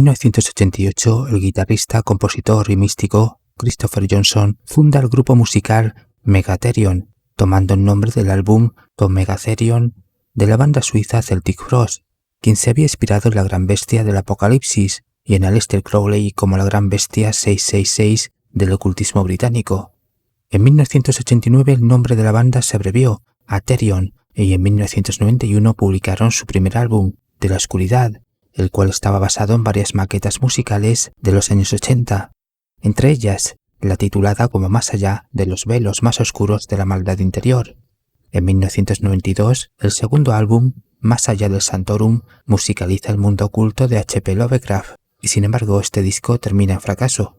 1988, el guitarrista, compositor y místico Christopher Johnson funda el grupo musical Megatherion, tomando el nombre del álbum Megatherion de la banda suiza Celtic Frost, quien se había inspirado en la Gran Bestia del Apocalipsis y en Aleister Crowley como la Gran Bestia 666 del ocultismo británico. En 1989 el nombre de la banda se abrevió a Therion y en 1991 publicaron su primer álbum, De la Oscuridad, el cual estaba basado en varias maquetas musicales de los años 80, entre ellas la titulada como Más allá de los velos más oscuros de la maldad interior. En 1992, el segundo álbum, Más allá del Santorum, musicaliza el mundo oculto de H.P. Lovecraft, y sin embargo este disco termina en fracaso.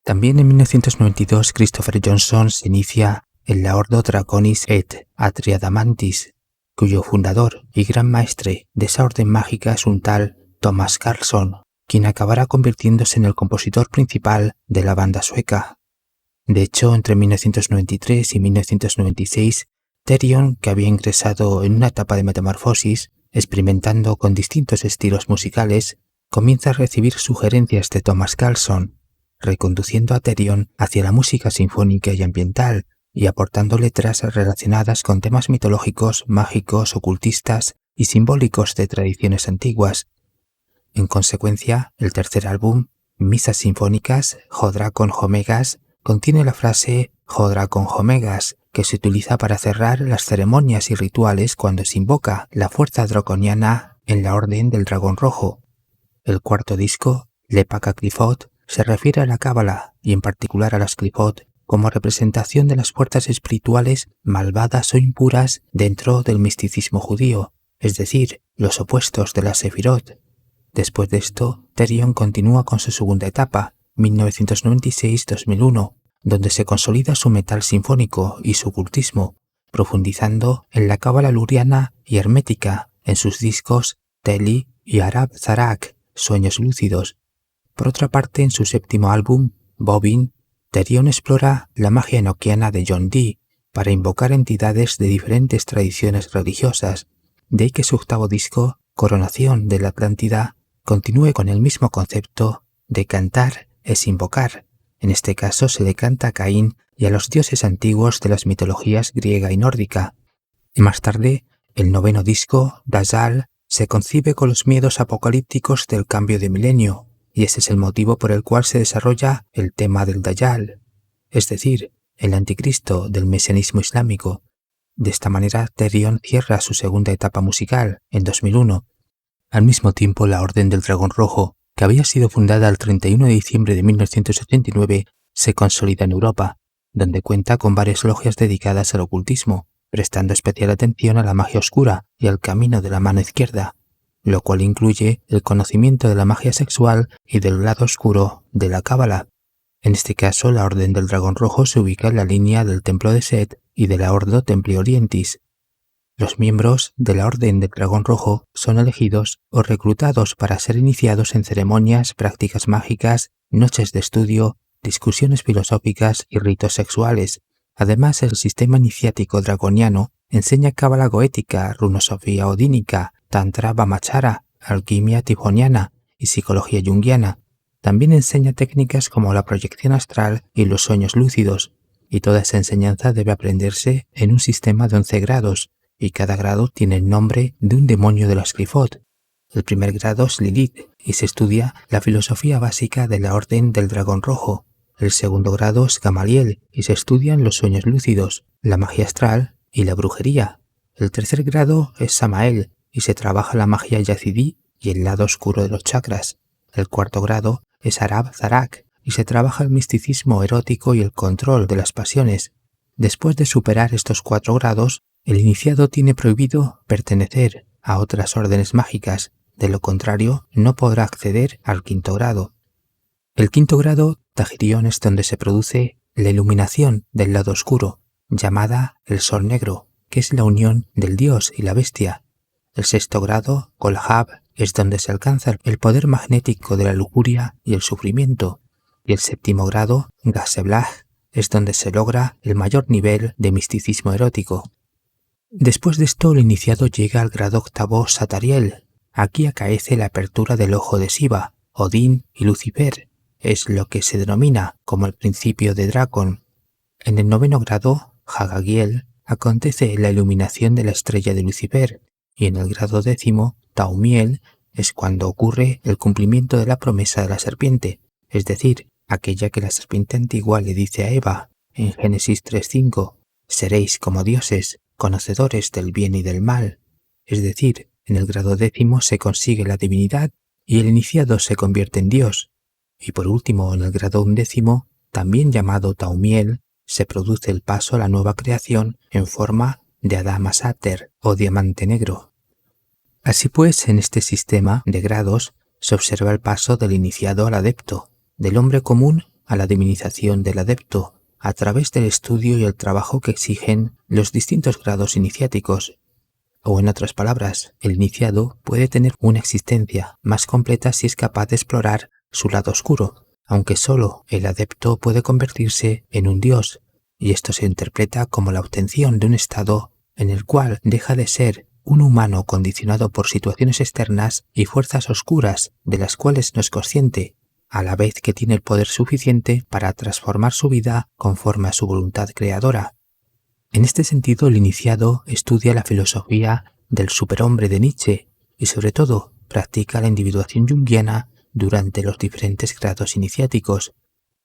También en 1992 Christopher Johnson se inicia en la Ordo Draconis et Atriadamantis, cuyo fundador y gran maestre de esa orden mágica es un tal Thomas Karlsson, quien acabará convirtiéndose en el compositor principal de la banda sueca. De hecho, entre 1993 y 1996, Therion, que había ingresado en una etapa de metamorfosis, experimentando con distintos estilos musicales, comienza a recibir sugerencias de Thomas Karlsson, reconduciendo a Therion hacia la música sinfónica y ambiental y aportando letras relacionadas con temas mitológicos, mágicos, ocultistas y simbólicos de tradiciones antiguas. En consecuencia, el tercer álbum, Misas Sinfónicas, Jodrakon Homegas, contiene la frase Jodrakon Homegas, que se utiliza para cerrar las ceremonias y rituales cuando se invoca la fuerza draconiana en la Orden del Dragón Rojo. El cuarto disco, Lepaka Qliphoth, se refiere a la Cábala y en particular a las Qliphoth como representación de las fuerzas espirituales malvadas o impuras dentro del misticismo judío, es decir, los opuestos de la Sefirot. Después de esto, Therion continúa con su segunda etapa, 1996-2001, donde se consolida su metal sinfónico y su ocultismo, profundizando en la cábala luriana y hermética en sus discos Teli y Arab Zarak, Sueños Lúcidos. Por otra parte, en su séptimo álbum, Bobbin, Therion explora la magia enoquiana de John Dee para invocar entidades de diferentes tradiciones religiosas, de ahí que su octavo disco, Coronación de la Atlántida, continúe con el mismo concepto de cantar es invocar. En este caso se le canta a Caín y a los dioses antiguos de las mitologías griega y nórdica. Y más tarde, el noveno disco, Dajjal, se concibe con los miedos apocalípticos del cambio de milenio, y ese es el motivo por el cual se desarrolla el tema del Dajjal, es decir, el anticristo del mesianismo islámico. De esta manera, Therion cierra su segunda etapa musical, en 2001. Al mismo tiempo, la Orden del Dragón Rojo, que había sido fundada el 31 de diciembre de 1989, se consolida en Europa, donde cuenta con varias logias dedicadas al ocultismo, prestando especial atención a la magia oscura y al camino de la mano izquierda, lo cual incluye el conocimiento de la magia sexual y del lado oscuro de la Cábala. En este caso, la Orden del Dragón Rojo se ubica en la línea del Templo de Set y de la Ordo Templi Orientis. Los miembros de la Orden del Dragón Rojo son elegidos o reclutados para ser iniciados en ceremonias, prácticas mágicas, noches de estudio, discusiones filosóficas y ritos sexuales. Además, el sistema iniciático draconiano enseña cábala goética, runosofía odínica, tantra vamachara, alquimia tifoniana y psicología junguiana. También enseña técnicas como la proyección astral y los sueños lúcidos, y toda esa enseñanza debe aprenderse en un sistema de 11 grados, y cada grado tiene el nombre de un demonio de las Qliphoth. El primer grado es Lilith, y se estudia la filosofía básica de la Orden del Dragón Rojo. El segundo grado es Gamaliel, y se estudian los sueños lúcidos, la magia astral y la brujería. El tercer grado es Samael, y se trabaja la magia yazidí y el lado oscuro de los chakras. El cuarto grado es Arab Zarak, y se trabaja el misticismo erótico y el control de las pasiones. Después de superar estos 4 grados, el iniciado tiene prohibido pertenecer a otras órdenes mágicas, de lo contrario no podrá acceder al quinto grado. El quinto grado, Tahirion, es donde se produce la iluminación del lado oscuro, llamada el Sol Negro, que es la unión del dios y la bestia. El sexto grado, Kolhab, es donde se alcanza el poder magnético de la lujuria y el sufrimiento. Y el séptimo grado, Gaseblah, es donde se logra el mayor nivel de misticismo erótico. Después de esto, el iniciado llega al grado octavo Satariel. Aquí acaece la apertura del ojo de Shiva, Odín y Lucifer, es lo que se denomina como el principio de Dracon. En el 9º grado, Hagagiel, acontece la iluminación de la estrella de Lucifer, y en el grado 10º, Taumiel, es cuando ocurre el cumplimiento de la promesa de la serpiente, es decir, aquella que la serpiente antigua le dice a Eva, en Génesis 3:5, seréis como dioses, conocedores del bien y del mal. Es decir, en el grado 10º se consigue la divinidad y el iniciado se convierte en Dios. Y por último, en el grado 11º, también llamado Taumiel, se produce el paso a la nueva creación en forma de Adama Sater o diamante negro. Así pues, en este sistema de grados se observa el paso del iniciado al adepto, del hombre común a la divinización del adepto, a través del estudio y el trabajo que exigen los distintos grados iniciáticos. O en otras palabras, el iniciado puede tener una existencia más completa si es capaz de explorar su lado oscuro, aunque solo el adepto puede convertirse en un dios, y esto se interpreta como la obtención de un estado en el cual deja de ser un humano condicionado por situaciones externas y fuerzas oscuras de las cuales no es consciente, a la vez que tiene el poder suficiente para transformar su vida conforme a su voluntad creadora. En este sentido, el iniciado estudia la filosofía del superhombre de Nietzsche y, sobre todo, practica la individuación junguiana durante los diferentes grados iniciáticos.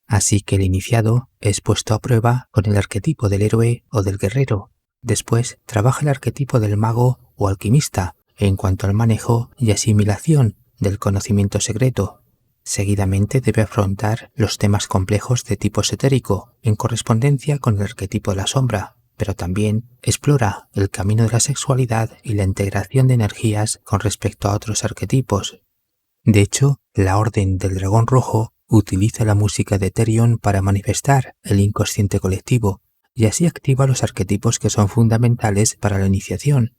Así que el iniciado es puesto a prueba con el arquetipo del héroe o del guerrero. Después trabaja el arquetipo del mago o alquimista en cuanto al manejo y asimilación del conocimiento secreto. Seguidamente debe afrontar los temas complejos de tipo esotérico en correspondencia con el arquetipo de la sombra, pero también explora el camino de la sexualidad y la integración de energías con respecto a otros arquetipos. De hecho, la Orden del Dragón Rojo utiliza la música de Therion para manifestar el inconsciente colectivo y así activa los arquetipos que son fundamentales para la iniciación.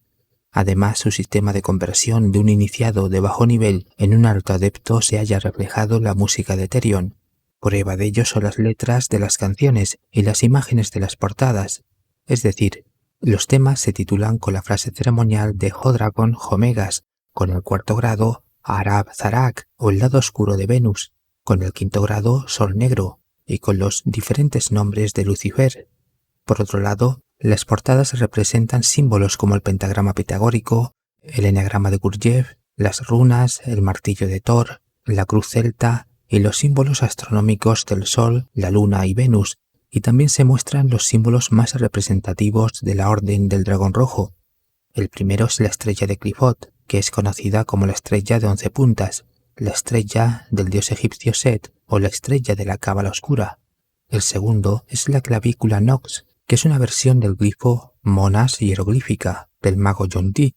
Además, su sistema de conversión de un iniciado de bajo nivel en un alto adepto se halla reflejado en la música de Therion. Prueba de ello son las letras de las canciones y las imágenes de las portadas. Es decir, los temas se titulan con la frase ceremonial de Hodragon Homegas, con el 4º grado Arab Zarak o el lado oscuro de Venus, con el 5º grado Sol Negro y con los diferentes nombres de Lucifer. Por otro lado, las portadas representan símbolos como el pentagrama pitagórico, el eneagrama de Gurdjieff, las runas, el martillo de Thor, la cruz celta y los símbolos astronómicos del Sol, la Luna y Venus, y también se muestran los símbolos más representativos de la Orden del Dragón Rojo. El primero es la estrella de Qliphoth, que es conocida como la estrella de 11 puntas, la estrella del dios egipcio Set o la estrella de la cábala oscura. El segundo es la clavícula Nox, que es una versión del glifo Monas hieroglífica del mago John Dee.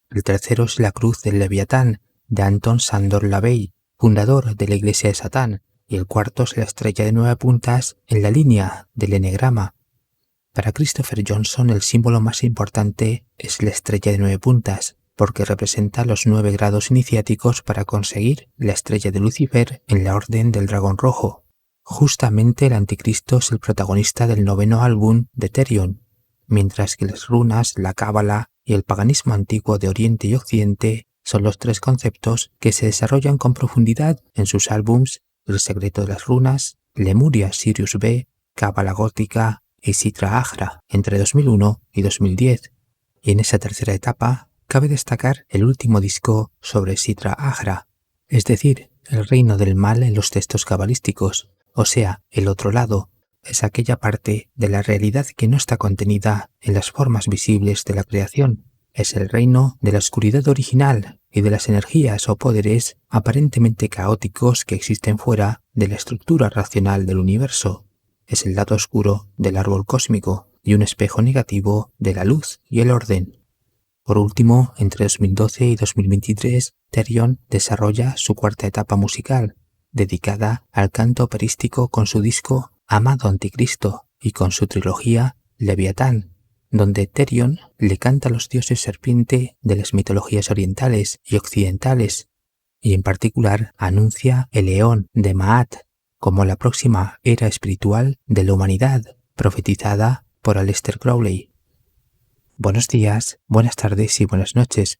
El tercero es la cruz del Leviatán de Anton Sandor Lavey, fundador de la Iglesia de Satán, y el cuarto es la estrella de 9 puntas en la línea del eneagrama. Para Christopher Johnson el símbolo más importante es la estrella de 9 puntas, porque representa los 9 grados iniciáticos para conseguir la estrella de Lucifer en la Orden del Dragón Rojo. Justamente el Anticristo es el protagonista del 9º álbum de Therion, mientras que las runas, la cábala y el paganismo antiguo de Oriente y Occidente son los 3 conceptos que se desarrollan con profundidad en sus álbums El secreto de las runas, Lemuria Sirius B, Cábala gótica y Sitra Ahra entre 2001 y 2010. Y en esa tercera etapa cabe destacar el último disco sobre Sitra Ahra, es decir, el reino del mal en los textos cabalísticos, o sea, el otro lado, es aquella parte de la realidad que no está contenida en las formas visibles de la creación. Es el reino de la oscuridad original y de las energías o poderes aparentemente caóticos que existen fuera de la estructura racional del universo. Es el lado oscuro del árbol cósmico y un espejo negativo de la luz y el orden. Por último, entre 2012 y 2023, Therion desarrolla su 4ª etapa musical, dedicada al canto operístico con su disco Amado Anticristo y con su trilogía Leviatán, donde Therion le canta a los dioses serpiente de las mitologías orientales y occidentales, y en particular anuncia el Eón de Maat como la próxima era espiritual de la humanidad, profetizada por Aleister Crowley. Buenos días, buenas tardes y buenas noches.